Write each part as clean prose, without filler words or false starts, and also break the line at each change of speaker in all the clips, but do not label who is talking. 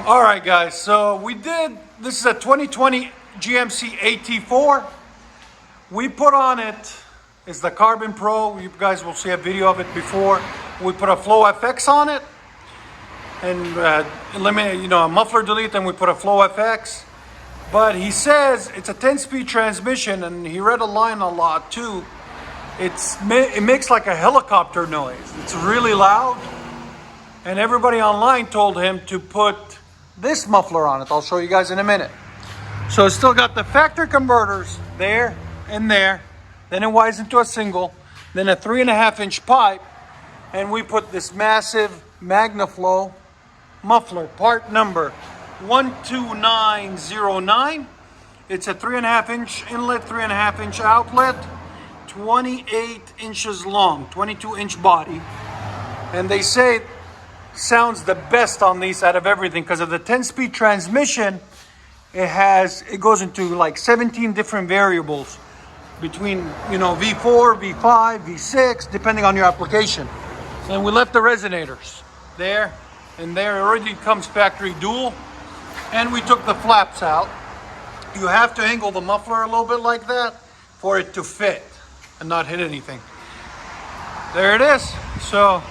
All right, guys, so this is a 2020 GMC AT4. We put on it's the Carbon Pro. You guys will see a video of it before. We put a Flow FX on it and eliminate, a muffler delete, and we put a Flow FX. But he says it's a 10-speed transmission, and he read a line a lot too. It makes like a helicopter noise. It's really loud. And everybody online told him to put this muffler on it. I'll show you guys in a minute. So it's still got the factory converters there and there. Then it wires into a single. Then a 3.5-inch pipe. And we put this massive MAGNAFLOW muffler, part number 12909. It's a 3.5-inch inlet, 3.5-inch outlet, 28 inches long, 22-inch body. And they say sounds the best on these out of everything because of the 10-speed transmission. It goes into like 17 different variables between V4, V5, V6, depending on your application. And we left the resonators there and there. It already comes factory dual, and we took the flaps out. You have to angle the muffler a little bit like that for it to fit and not hit anything. There it is. So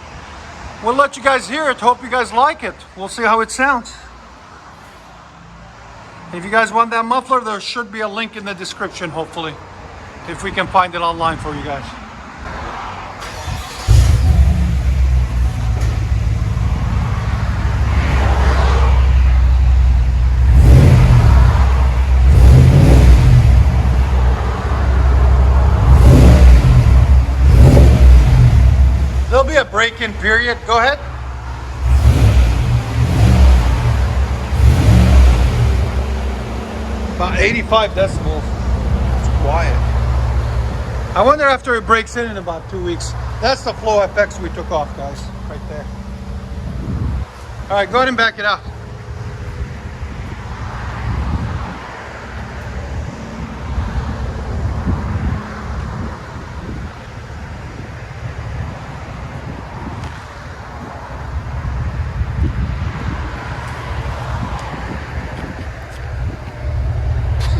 we'll let you guys hear it. Hope you guys like it. We'll see how it sounds. If you guys want that muffler, there should be a link in the description, hopefully, if we can find it online for you guys. There'll be a break-in period. Go ahead. About 85 decibels. It's quiet. I wonder after it breaks in about 2 weeks. That's the Flow FX we took off, guys. Right there. All right, go ahead and back it out.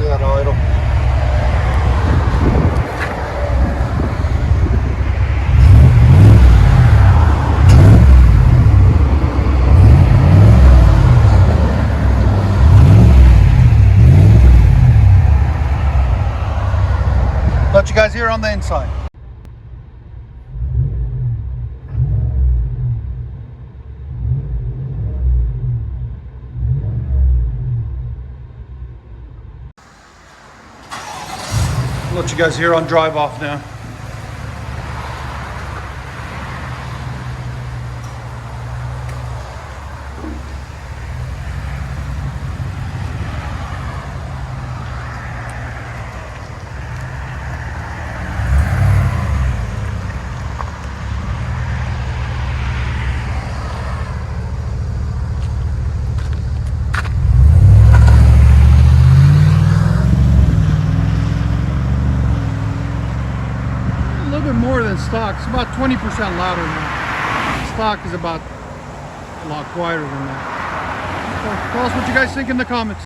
That idle. Let you guys hear on the inside. Let you guys hear on drive off now. More than stock. It's about 20% louder now. Stock is about a lot quieter than that. So tell us what you guys think in the comments.